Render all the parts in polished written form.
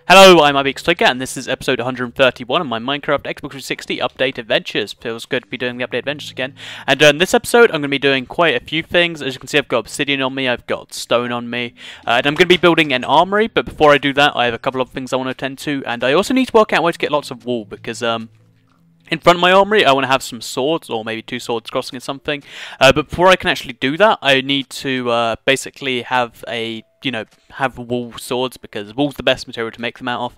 Hello, I'm Hauppage, and this is episode 131 of my Minecraft Xbox 360 Update Adventures. Feels good to be doing the Update Adventures again. And in this episode, I'm going to be doing quite a few things. As you can see, I've got obsidian on me, I've got stone on me, and I'm going to be building an armory. But before I do that, I have a couple of things I want to attend to, and I also need to work out where to get lots of wool, because in front of my armory, I want to have some swords, or maybe two swords crossing or something. But before I can actually do that, I need to basically have have wool swords, because wool's the best material to make them out of.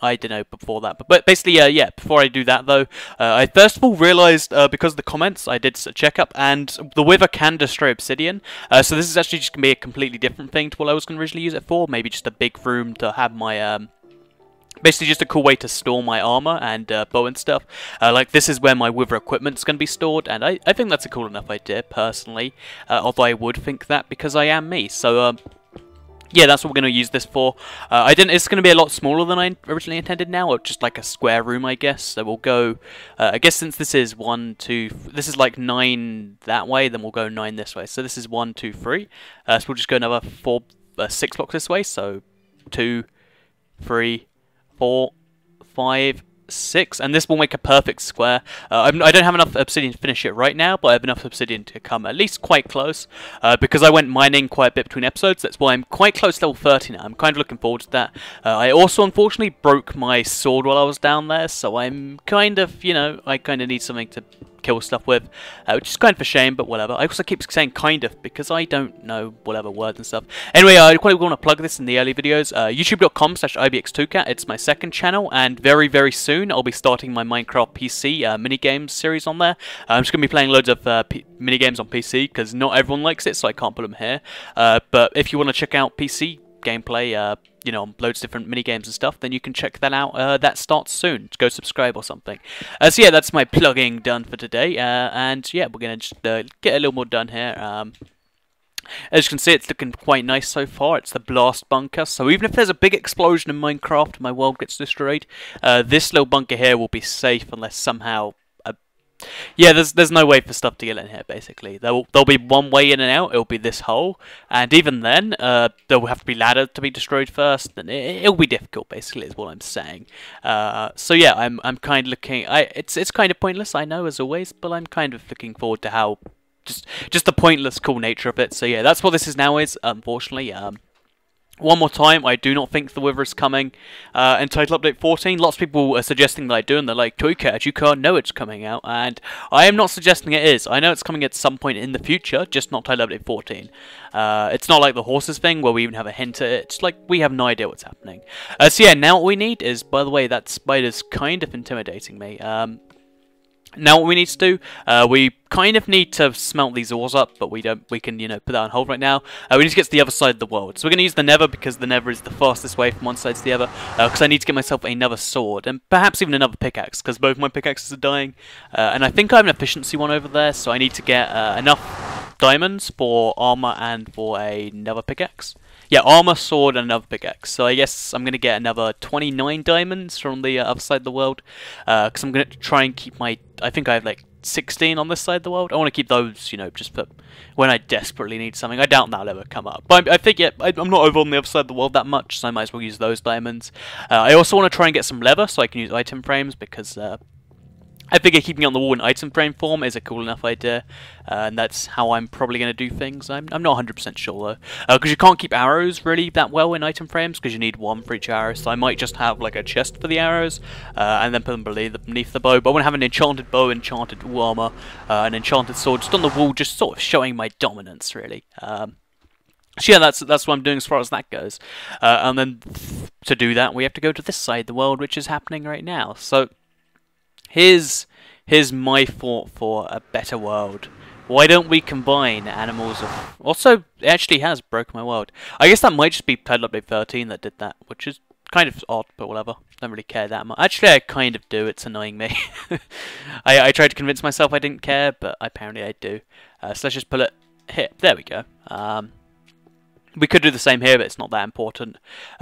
I don't know before that, but basically, yeah. Before I do that, though, I first of all realised because of the comments, I did a checkup, and the wither can destroy obsidian. So this is actually just gonna be a completely different thing to what I was gonna originally use it for. Maybe just a big room to have my basically just a cool way to store my armor and bow and stuff. Like, this is where my wither equipment's going to be stored, and I think that's a cool enough idea, personally. Although I would think that because I am me. So, yeah, that's what we're going to use this for. It's going to be a lot smaller than I originally intended now, or just like a square room, I guess. So we'll go, I guess since this is 1, 2, this is like 9 that way, then we'll go 9 this way. So this is 1, 2, 3. So we'll just go another 6 blocks this way. So 2, 3, 4, 5, 6, and this will make a perfect square. I don't have enough obsidian to finish it right now, but I have enough obsidian to come at least quite close, because I went mining quite a bit between episodes. That's why I'm quite close to level 30 now. I'm kind of looking forward to that. I also, unfortunately, broke my sword while I was down there, so I'm kind of, I kind of need something to kill stuff with, which is kind of a shame, but whatever. I also keep saying kind of, because I don't know whatever words and stuff. Anyway, I quite want to plug this in the early videos. youtube.com/ibx2cat, it's my second channel, and very, very soon I'll be starting my Minecraft PC minigames series on there. I'm just going to be playing loads of minigames on PC, because not everyone likes it, so I can't put them here. But if you want to check out PC gameplay, on loads of different mini games and stuff, then you can check that out. That starts soon. Go subscribe or something. So yeah, that's my plugging done for today. And yeah, we're gonna just get a little more done here. As you can see, it's looking quite nice so far. It's the blast bunker, so even if there's a big explosion in Minecraft, my world gets destroyed, this little bunker here will be safe unless somehow. Yeah, there's no way for stuff to get in here, basically. There'll be one way in and out, it'll be this hole, and even then, there will have to be ladder to be destroyed first, and it'll be difficult, basically, is what I'm saying. So yeah, I'm kind of looking, it's kind of pointless, I know, as always, but I'm kind of looking forward to how, just the pointless cool nature of it. So yeah, that's what this is now, unfortunately. One more time, I do not think the wither is coming in Title Update 14. Lots of people are suggesting that I do, and they're like, Toycat, you can't know it's coming out. And I am not suggesting it is. I know it's coming at some point in the future, just not Title Update 14. It's not like the horses thing, where we even have a hint at it. It's like, we have no idea what's happening. So yeah, now what we need is, by the way, that spider's kind of intimidating me. Now what we need to do, we kind of need to smelt these ores up, but we can, put that on hold right now. We need to get to the other side of the world. So we're going to use the nether, because the nether is the fastest way from one side to the other, because I need to get myself another sword, and perhaps even another pickaxe, because both my pickaxes are dying. And I think I have an efficiency one over there, so I need to get enough diamonds for armor and for another pickaxe. Yeah, armor, sword, and another pickaxe. So I guess I'm going to get another 29 diamonds from the other side of the world, because I'm going to try and keep my, I think I have like 16 on this side of the world. I want to keep those, just for when I desperately need something. I doubt that'll ever come up. But I think, yeah, I'm not over on the other side of the world that much, so I might as well use those diamonds. I also want to try and get some leather, so I can use item frames, because I figure keeping it on the wall in item frame form is a cool enough idea, and that's how I'm probably going to do things. I'm not 100% sure, though, because you can't keep arrows really that well in item frames, because you need one for each arrow, so I might just have like a chest for the arrows, and then put them beneath the bow. But I want to have an enchanted bow, enchanted armor, an enchanted sword, just on the wall, just sort of showing my dominance, really. So yeah, that's what I'm doing as far as that goes. And then to do that, we have to go to this side of the world, which is happening right now. So here's my thought for a better world. Why don't we combine animals of... Also, it actually has broken my world. I guess that might just be Title Update 13 that did that, which is kind of odd, but whatever. Don't really care that much. Actually, I kind of do. It's annoying me. I tried to convince myself I didn't care, but apparently I do. So let's just pull it here. There we go. We could do the same here, but it's not that important.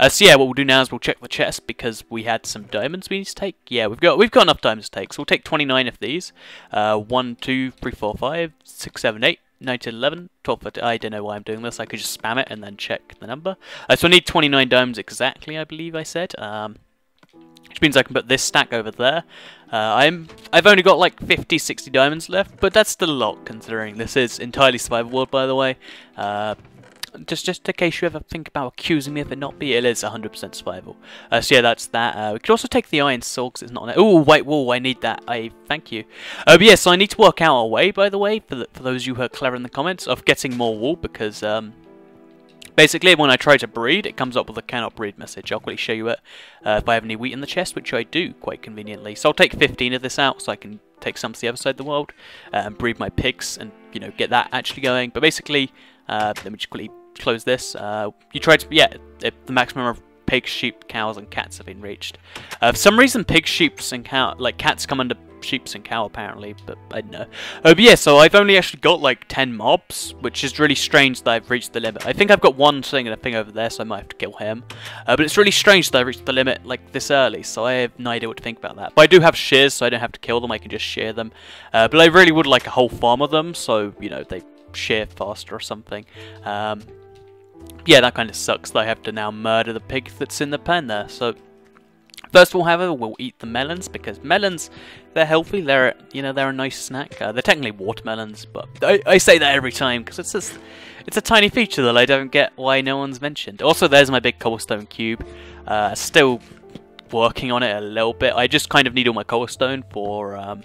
So yeah, what we'll do now is we'll check the chest, because we had some diamonds we need to take. Yeah, we've got enough diamonds to take, so we'll take 29 of these. 1, 2, 3, 4, 5, 6, 7, 8. 1911, 12, I don't know why I'm doing this, I could just spam it and then check the number. So I need 29 diamonds exactly, I believe I said, which means I can put this stack over there. I've only got like 50, 60 diamonds left, but that's still a lot considering this is entirely survival world, by the way. Just in case you ever think about accusing me of it not be, it is 100% survival. So yeah, that's that. We could also take the iron sword because it's not on it. Oh, white wool, I need that. Thank you. But yeah, so I need to work out a way, by the way, for those of you who are clever in the comments, of getting more wool because basically when I try to breed, it comes up with a cannot breed message. I'll quickly show you it if I have any wheat in the chest, which I do quite conveniently. So I'll take 15 of this out so I can take some to the other side of the world and breed my pigs and, you know, get that actually going. But basically, let me just quickly close this. You try to, yeah, the maximum of pigs, sheep, cows, and cats have been reached. For some reason, pigs, sheep, and cats come under sheep and cow apparently, but I don't know. But yeah, so I've only actually got like 10 mobs, which is really strange that I've reached the limit. I think I've got one thing and a thing over there, so I might have to kill him. But it's really strange that I reached the limit like this early, so I have no idea what to think about that. But I do have shears, so I don't have to kill them. I can just shear them. But I really would like a whole farm of them, so you know they shear faster or something. Yeah, that kind of sucks that I have to now murder the pig that's in the pen there. So first of all, however, we'll eat the melons because melons, they're healthy. They're, you know, they're a nice snack. They're technically watermelons, but I say that every time because it's a tiny feature that I don't get why no one's mentioned. Also, there's my big cobblestone cube. Still working on it a little bit. I just kind of need all my cobblestone for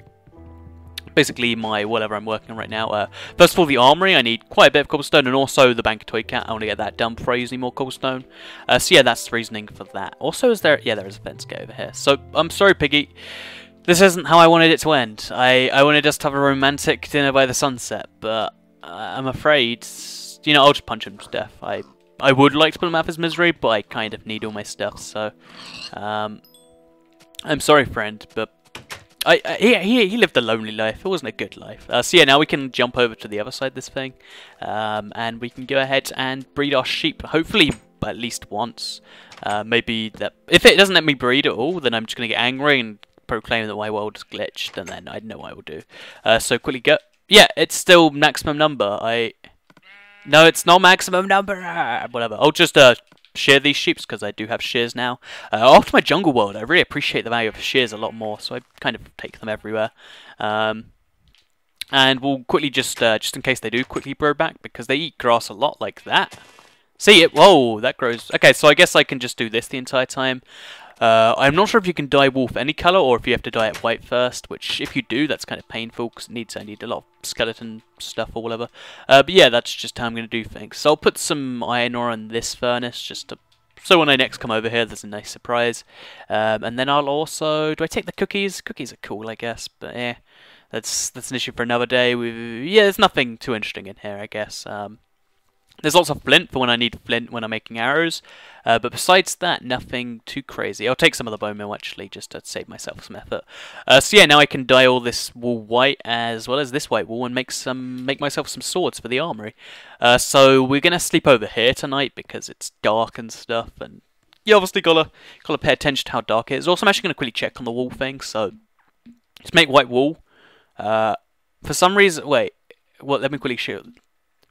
basically my whatever I'm working on right now. First of all, the armory, I need quite a bit of cobblestone, and also the bank of toy cat. I want to get that done before I use any more cobblestone. So yeah, that's the reasoning for that. Also, there is a fence gate over here. So I'm sorry, Piggy, this isn't how I wanted it to end. I wanted us to have a romantic dinner by the sunset, but I'm afraid, you know, I'll just punch him to death. I would like to put him out of his misery, but I kind of need all my stuff. So I'm sorry, friend, but he lived a lonely life. It wasn't a good life. So yeah, now we can jump over to the other side of this thing, and we can go ahead and breed our sheep. Hopefully, at least once. Maybe that if it doesn't let me breed at all, then I'm just gonna get angry and proclaim that my world is glitched, and then I know what I will do. So quickly go. Yeah, it's still maximum number. No, it's not maximum number. Whatever. I'll just shear these sheep because I do have shears now. After my jungle world, I really appreciate the value of shears a lot more, so I kind of take them everywhere. And we'll quickly just in case they do quickly grow back because they eat grass a lot like that. See it? Whoa, that grows. Okay, so I guess I can just do this the entire time. I'm not sure if you can dye wool any colour or if you have to dye it white first, which if you do, that's kind of painful because I need a lot of skeleton stuff or whatever. But yeah, that's just how I'm going to do things. So I'll put some iron ore in this furnace so when I next come over here, there's a nice surprise. And then I'll also... Do I take the cookies? Cookies are cool, I guess, but yeah, that's an issue for another day. Yeah, there's nothing too interesting in here, I guess. There's lots of flint for when I need flint when I'm making arrows, but besides that, nothing too crazy. I'll take some of the bone meal actually, just to save myself some effort. So yeah, now I can dye all this wool white as well as this white wool and make myself some swords for the armory. So we're gonna sleep over here tonight because it's dark and stuff, and you obviously gotta pay attention to how dark it is. Also, I'm actually gonna quickly check on the wool thing. So let's make white wool. For some reason, wait, well, let me quickly show.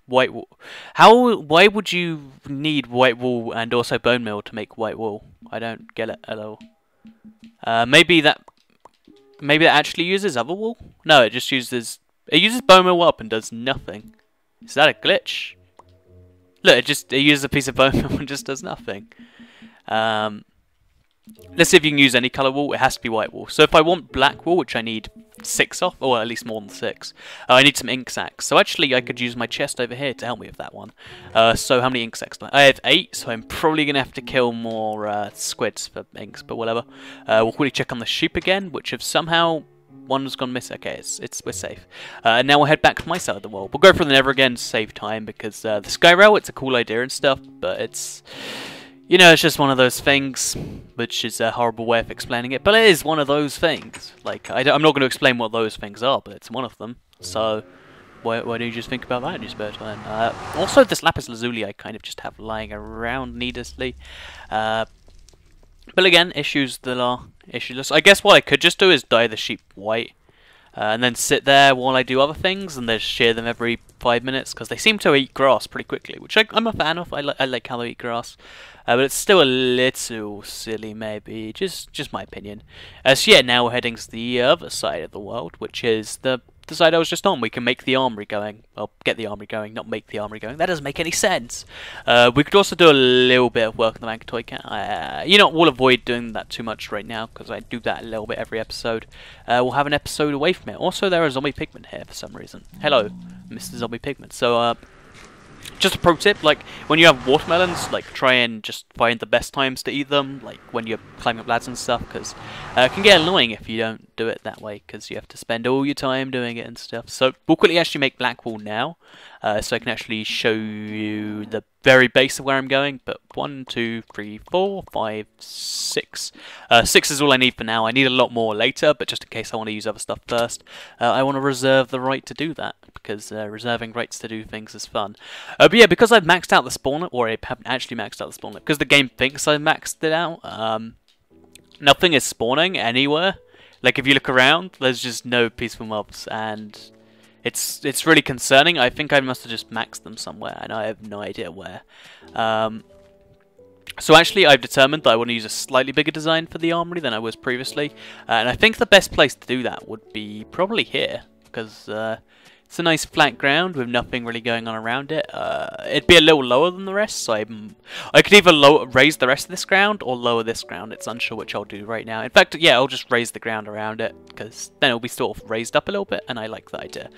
White wool. Why would you need white wool and also bone meal to make white wool? I don't get it at all. Maybe that actually uses other wool? No, it uses bone meal up and does nothing. Is that a glitch? Look, it uses a piece of bone meal and just does nothing. Let's see if you can use any colour wool. It has to be white wool. So if I want black wool, which I need 6 of, or at least more than 6, I need some ink sacks. So actually I could use my chest over here to help me with that one. So how many ink sacks do I have 8, so I'm probably going to have to kill more squids for inks, but whatever. We'll quickly check on the sheep again, which have somehow... One's gone missing. Okay, we're safe. And now we'll head back to my side of the world. We'll go for the Nether again to save time, because the Sky Rail, it's a cool idea and stuff, but it's... You know, it's just one of those things, which is a horrible way of explaining it, but it is one of those things. Like, I'm not going to explain what those things are, but it's one of them. So, why don't you just think about that in your spare time? Also, this lapis lazuli I kind of just have lying around needlessly. But again, issues that are issueless. I guess what I could just do is dye the sheep white. and then sit there while I do other things, and then shear them every 5 minutes, because they seem to eat grass pretty quickly, which I'm a fan of. I like how they eat grass, but it's still a little silly, maybe, just my opinion. So yeah, now we're heading to the other side of the world, which is the side I was just on. We can make the armory going. Well, get the armory going, not make the armory going. That doesn't make any sense. We could also do a little bit of work on the Mank Cat. You know, we'll avoid doing that too much right now, because I do that a little bit every episode. We'll have an episode away from it. Also, there are zombie pigmen here for some reason. Hello, Mr. Zombie Pigman. So, just a pro tip, like, when you have watermelons, like, try and just find the best times to eat them, like, when you're climbing up ladders and stuff, because it can get annoying if you don't do it that way, because you have to spend all your time doing it and stuff. So, we'll quickly actually make black wool now, so I can actually show you the very base of where I'm going, but 1, 2, 3, 4, 5, 6. 6 is all I need for now. I need a lot more later, but just in case I want to use other stuff first, I want to reserve the right to do that, because reserving rights to do things is fun. But yeah, because I've maxed out the spawner, or I haven't actually maxed out the spawner, because the game thinks I've maxed it out, nothing is spawning anywhere. Like, if you look around, there's just no peaceful mobs, and it's really concerning. I think I must have just maxed them somewhere, and I have no idea where. So actually, I've determined that I want to use a slightly bigger design for the armory than I was previously, and I think the best place to do that would be probably here, because it's a nice flat ground with nothing really going on around it. It'd be a little lower than the rest, so I could either raise the rest of this ground or lower this ground. It's unsure which I'll do right now. In fact, yeah, I'll just raise the ground around it, because then it'll be sort of raised up a little bit, and I like that idea.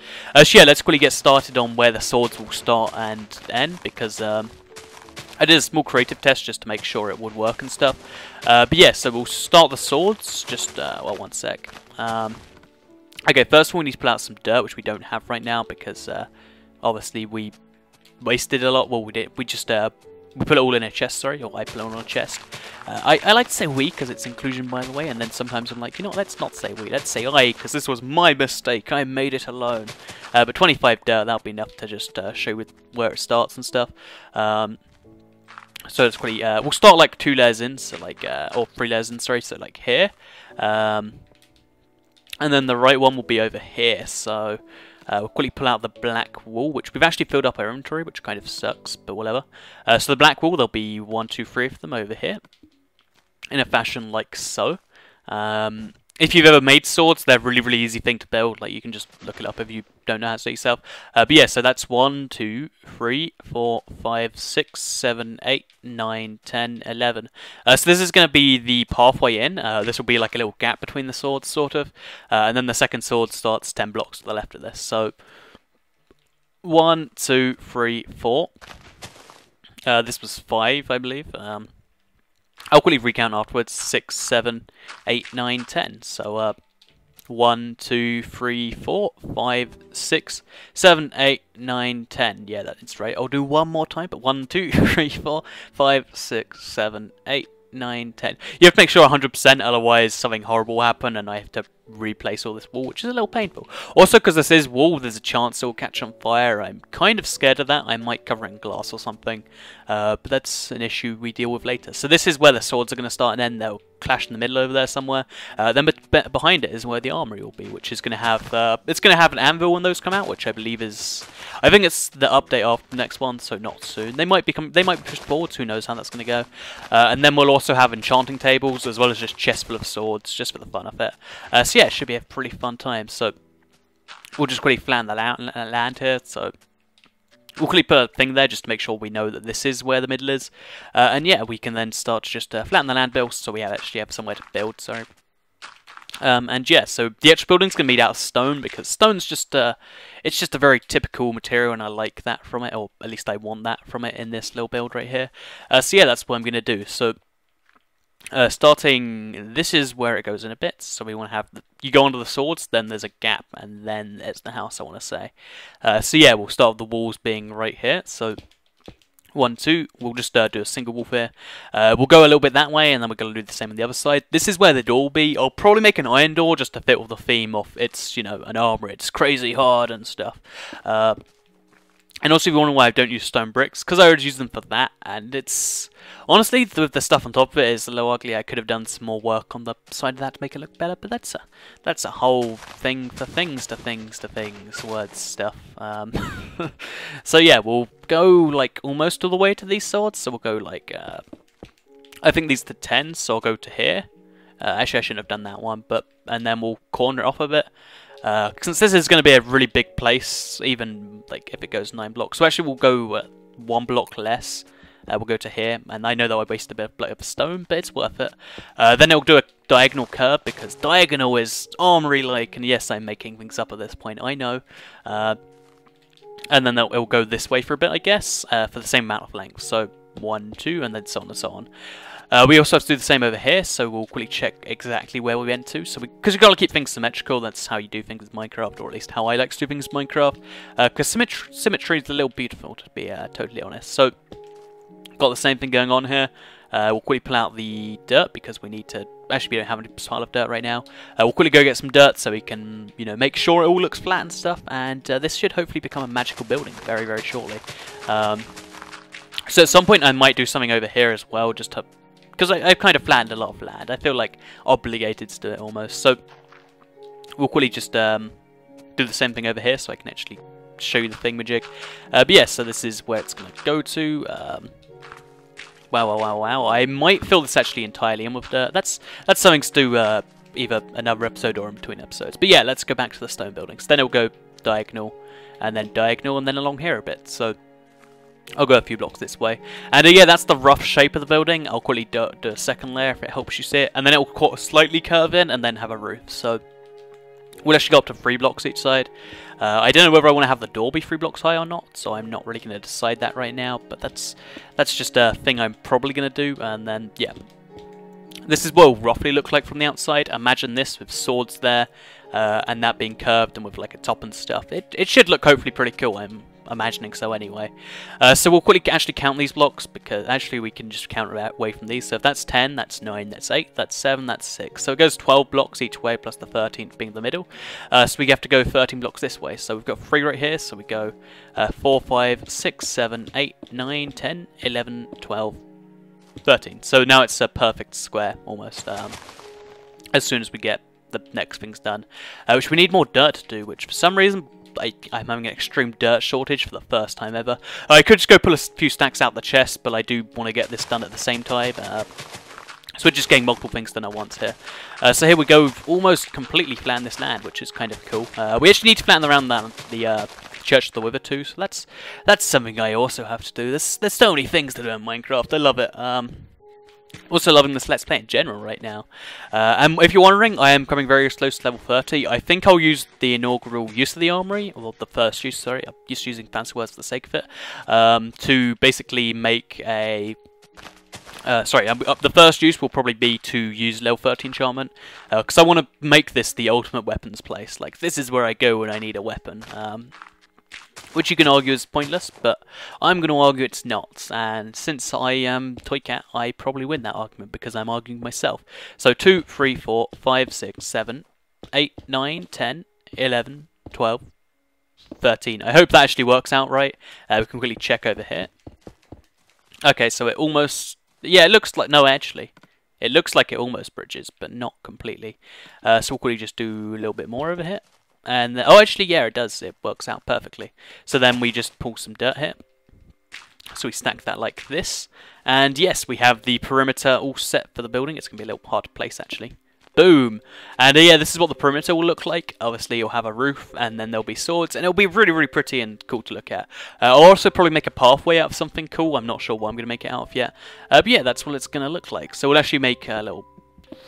So yeah, let's quickly get started on where the swords will start and end, because I did a small creative test just to make sure it would work and stuff. But yeah, so we'll start the swords. Just, well, one sec. Okay, first of all, we need to pull out some dirt, which we don't have right now, because obviously we wasted a lot. Well, we just we put it all in a chest, sorry, or I put it all in a chest. I like to say we, because it's inclusion, by the way, and then sometimes I'm like, you know what, let's not say we, let's say I, because this was my mistake, I made it alone. But 25 dirt, that'll be enough to just show with where it starts and stuff. So it's pretty, we'll start like 2 layers in, so like, or 3 layers in, sorry, so like here. And then the right one will be over here, so we'll quickly pull out the black wool, which we've actually filled up our inventory, which kind of sucks, but whatever. So the black wool, there'll be 1, 2, 3 of them over here, in a fashion like so. If you've ever made swords, they're a really, really easy thing to build. Like, you can just look it up if you don't know how to do it yourself. But yeah, so that's 1, 2, 3, 4, 5, 6, 7, 8, 9, 10, 11. So this is going to be the pathway in. This will be like a little gap between the swords, sort of. And then the second sword starts 10 blocks to the left of this. So 1, 2, 3, 4. This was 5, I believe. I'll quickly recount afterwards. 6, 7, 8, 9, 10. So 1, 2, 3, 4, 5, 6, 7, 8, 9, 10. Yeah, that's right. I'll do one more time, but 1, 2, 3, 4, 5, 6, 7, 8, 9, 10. You have to make sure 100%, otherwise something horrible will happen and I have to replace all this wool, which is a little painful. Also, because this is wool, there's a chance it will catch on fire. I'm kind of scared of that. I might cover it in glass or something, but that's an issue we deal with later. So this is where the swords are going to start and end. They'll clash in the middle over there somewhere. Then behind it is where the armory will be, which is going to have it's going to have an anvil when those come out, which I believe is, I think it's the update after the next one, so not soon. They might be pushed forward. Who knows how that's going to go? And then we'll also have enchanting tables as well as just chests full of swords, just for the fun of it. So yeah, it should be a pretty fun time. So we'll just quickly flatten the land here. So we'll quickly put a thing there just to make sure we know that this is where the middle is. And yeah, we can then start to just flatten the land build so we actually have somewhere to build. Sorry. And yeah, so the actual building's going to be made out of stone, because stone's just it's just a very typical material, and I like that from it, or at least I want that from it in this little build right here. So yeah, that's what I'm going to do. So starting, this is where it goes in a bit. So we want to have, you go onto the swords, then there's a gap, and then there's the house, I want to say. So yeah, we'll start with the walls being right here. So 1, 2, we'll just do a single wall here. We'll go a little bit that way, and then we're going to do the same on the other side. This is where the door will be. I'll probably make an iron door just to fit with the theme of it's, you know, an armor, it's crazy hard and stuff. And also, if you wonder why I don't use stone bricks, because I already use them for that, and it's... Honestly, the stuff on top of it is a little ugly. I could have done some more work on the side of that to make it look better, but that's a whole thing for things to things, words stuff. So yeah, we'll go, like, almost all the way to these swords, so we'll go, like, I think these are the 10, so I'll go to here. Actually, I shouldn't have done that one, and then we'll corner it off a bit. Since this is going to be a really big place, even like if it goes 9 blocks, so actually we'll go 1 block less. We'll go to here, and I know that I wasted a bit of stone, but it's worth it. Then it'll do a diagonal curve, because diagonal is Armoury-like, and yes, I'm making things up at this point, I know. And then it'll go this way for a bit, I guess, for the same amount of length. So 1, 2, and then so on and so on. We also have to do the same over here, so we'll quickly check exactly where we went to. So because we've got to keep things symmetrical, that's how you do things with Minecraft, or at least how I like to do things with Minecraft. Because symmetry is a little beautiful, to be totally honest. So, got the same thing going on here. We'll quickly pull out the dirt, because we need to... Actually, we don't have any pile of dirt right now. We'll quickly go get some dirt, so we can, you know, make sure it all looks flat and stuff. And this should hopefully become a magical building very, very shortly. So at some point I might do something over here as well, just to... Because I've kind of flattened a lot of land. I feel like obligated to do it almost. So we'll quickly just do the same thing over here, so I can actually show you the thingamajig. But yeah, so this is where it's going to go to. Wow. I might fill this actually entirely in with dirt. That's something to do either another episode or in between episodes. But yeah, let's go back to the stone buildings. Then it'll go diagonal, and then along here a bit. So I'll go a few blocks this way. And yeah, that's the rough shape of the building. I'll quickly do a second layer if it helps you see it. And then it will slightly curve in and then have a roof. So we'll actually go up to 3 blocks each side. I don't know whether I want to have the door be 3 blocks high or not, so I'm not really going to decide that right now. But that's just a thing I'm probably going to do. And then, yeah. This is what it will roughly look like from the outside. Imagine this with swords there, and that being curved and with like a top and stuff. It should look hopefully pretty cool, I'm imagining so anyway. So we'll quickly actually count these blocks, because actually we can just count away from these. So if that's 10, that's 9, that's 8, that's 7, that's 6. So it goes 12 blocks each way, plus the 13th being the middle. So we have to go 13 blocks this way. So we've got 3 right here, so we go 4, 5, 6, 7, 8, 9, 10, 11, 12, 13. So now it's a perfect square, almost, as soon as we get the next things done. Which we need more dirt to do, which for some reason I'm having an extreme dirt shortage for the first time ever. I could just go pull a few stacks out the chest, but I do want to get this done at the same time. So we're just getting multiple things done at once here. So here we go, we've almost completely flattened this land, which is kind of cool. We actually need to flatten around the Church of the Wither too, so that's something I also have to do. There's so many things to do in Minecraft, I love it. Also loving this Let's Play in general right now. And if you're wondering, I am coming very close to level 30. I think I'll use the inaugural use of the Armoury, or the first use, sorry. I'm just using fancy words for the sake of it. To basically make a... the first use will probably be to use level 13 enchantment. Because I want to make this the ultimate weapons place. Like, this is where I go when I need a weapon. Which you can argue is pointless, but I'm going to argue it's not. And since I am Toy Cat, I probably win that argument because I'm arguing myself. So 2, 3, 4, 5, 6, 7, 8, 9, 10, 11, 12, 13. I hope that actually works out right. We can quickly check over here. Okay, so it almost... Yeah, it looks like... No, actually. It looks like it almost bridges, but not completely. So we'll quickly just do a little bit more over here. And oh, actually, yeah, it does. It works out perfectly. So then we just pull some dirt here. So we stack that like this. And yes, we have the perimeter all set for the building. It's going to be a little hard to place, actually. Boom! And yeah, this is what the perimeter will look like. Obviously, you'll have a roof, and then there'll be swords, and it'll be really, really pretty and cool to look at. I'll also probably make a pathway out of something cool. I'm not sure what I'm going to make it out of yet. But yeah, that's what it's going to look like. So we'll actually make a little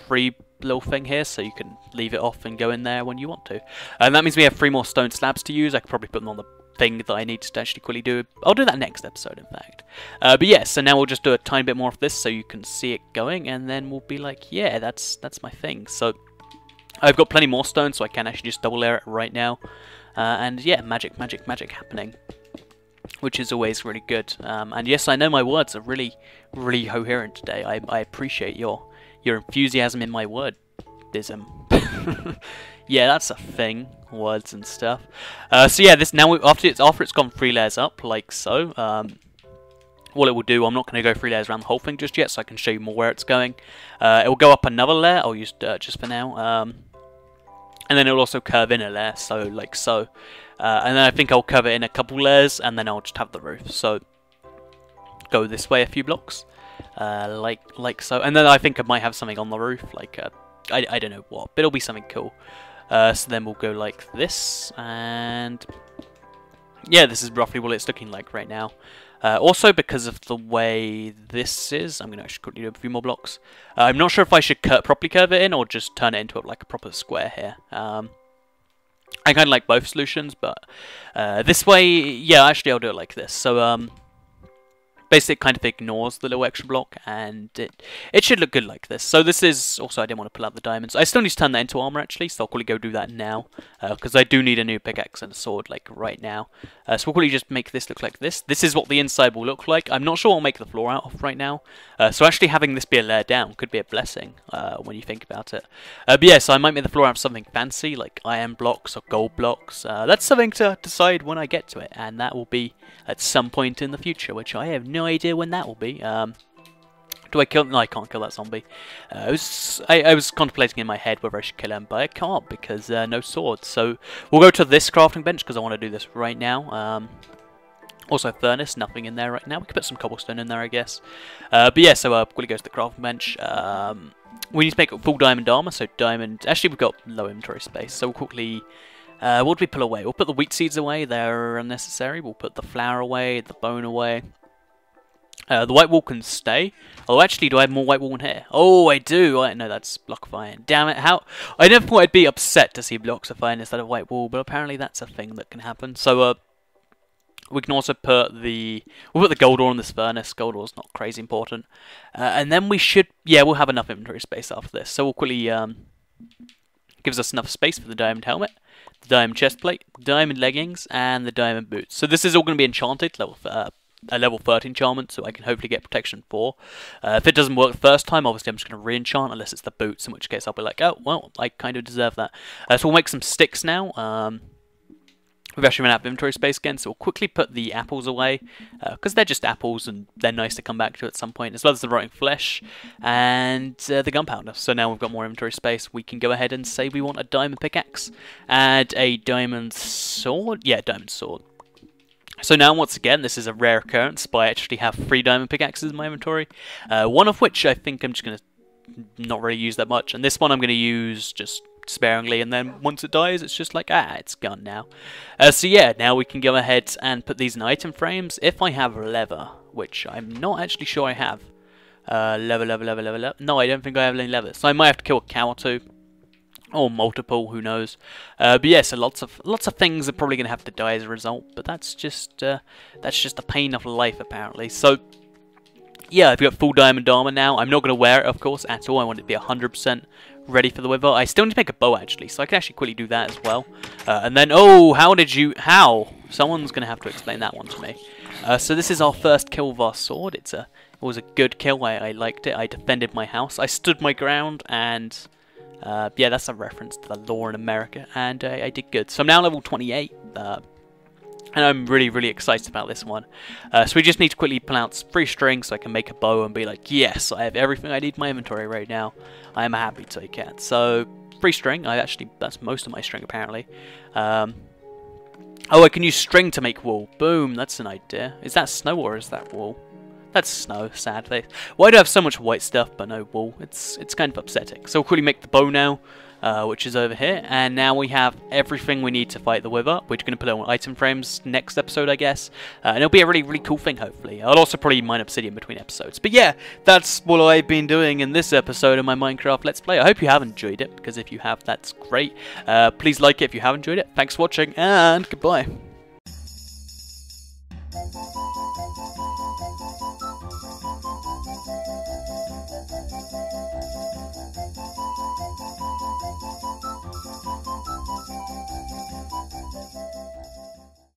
free little thing here, so you can leave it off and go in there when you want to. And that means we have 3 more stone slabs to use. I could probably put them on the thing that I need to actually quickly do. I'll do that next episode, in fact. But yeah, so now we'll just do a tiny bit more of this so you can see it going, and then we'll be like, yeah, that's my thing. So I've got plenty more stone, so I can actually just double layer it right now. And yeah, magic happening, which is always really good. And yes, I know my words are really, really coherent today. I appreciate your enthusiasm in my wordism. Yeah, that's a thing. words and stuff. So yeah, this now after it's gone 3 layers up like so. What it will do, I'm not going to go 3 layers around the whole thing just yet, so I can show you more where it's going. It will go up another layer. I'll use dirt just for now. And then it will also curve in a layer, so like so. And then I think I'll curve it in a couple layers, and then I'll just have the roof. So go this way a few blocks, like so. And then I think I might have something on the roof, like I don't know what, but it'll be something cool. So then we'll go like this, and yeah, this is roughly what it's looking like right now. Also, because of the way this is, I'm going to actually quickly do a few more blocks. I'm not sure if I should properly curve it in or just turn it into like a proper square here. I kind of like both solutions, but this way, yeah, actually I'll do it like this. So basically it kind of ignores the little extra block, and it should look good like this. So this is, also I didn't want to pull out the diamonds. I still need to turn that into armor actually, so I'll quickly go do that now, because I do need a new pickaxe and a sword like right now. So we'll quickly just make this look like this. This is what the inside will look like. I'm not sure what I'll make the floor out of right now, so actually having this be a layer down could be a blessing when you think about it. But yeah, so I might make the floor out of something fancy like iron blocks or gold blocks. That's something to decide when I get to it, and that will be at some point in the future, which I have no idea when that will be. Do I kill? No, I can't kill that zombie. I was contemplating in my head whether I should kill him, but I can't because no sword. So we'll go to this crafting bench because I want to do this right now. Also furnace, nothing in there right now. We could put some cobblestone in there, I guess. But yeah, so quickly goes to the crafting bench. We need to make a full diamond armor. So diamond. Actually, we've got low inventory space, so we'll quickly. What do we pull away? We'll put the wheat seeds away. They're unnecessary. We'll put the flour away, the bone away. The white wool can stay. Oh, actually, do I have more white wool in here? Oh, I do. No, that's block of iron. Damn it! How? I never thought I'd be upset to see blocks of iron instead of white wool, but apparently that's a thing that can happen. So, we can also put we'll put the gold ore in this furnace. Gold ore's not crazy important. And then we should, yeah, we'll have enough inventory space after this. So we'll quickly gives us enough space for the diamond helmet, the diamond chest plate, diamond leggings, and the diamond boots. So this is all going to be enchanted, a level 13 enchantment, so I can hopefully get protection 4. If it doesn't work the first time, obviously I'm just going to re-enchant, unless it's the boots, in which case I'll be like, oh, well, I kind of deserve that. So we'll make some sticks now. We've actually run out of inventory space again, so we'll quickly put the apples away, because they're just apples and they're nice to come back to at some point, as well as the rotting flesh and the gunpowder. So now we've got more inventory space, we can go ahead and say we want a diamond pickaxe and a diamond sword. Yeah, diamond sword. So now, once again, this is a rare occurrence, but I actually have 3 diamond pickaxes in my inventory, one of which I think I'm just going to not really use that much, and this one I'm going to use just sparingly, and then once it dies, it's just like, it's gone now. So yeah, now we can go ahead and put these in item frames. If I have leather, which I'm not actually sure I have. Leather. No, I don't think I have any leather, so I might have to kill a cow or 2. Or multiple, who knows. But yeah, so lots of things are probably going to have to die as a result, but that's just a pain of life, apparently. So yeah, I've got full diamond armor now. I'm not going to wear it, of course, at all. I want it to be 100% ready for the wither. I still need to make a bow, actually, so I can actually quickly do that as well. And then, oh, how? Someone's going to have to explain that one to me. So this is our first kill with our sword. It was a good kill. I liked it. I defended my house. I stood my ground, and yeah, that's a reference to the law in America, and I did good. So I'm now level 28. And I'm really, really excited about this one. So we just need to quickly pull out 3 strings so I can make a bow and be like, yes, I have everything I need in my inventory right now. I am a happy to cat. So 3 string. That's most of my string apparently. Oh, I can use string to make wool. Boom, that's an idea. Is that snow or is that wool? That's snow, sad face. Why do I have so much white stuff but no wool? It's kind of upsetting. So we'll quickly make the bow now. Which is over here, and now we have everything we need to fight the wither. We're going to put it on item frames next episode, I guess, and it'll be a really, really cool thing, hopefully. I'll also probably mine obsidian between episodes. But yeah, that's what I've been doing in this episode of my Minecraft Let's Play. I hope you have enjoyed it, because if you have, that's great. Please like it if you have enjoyed it. Thanks for watching, and goodbye.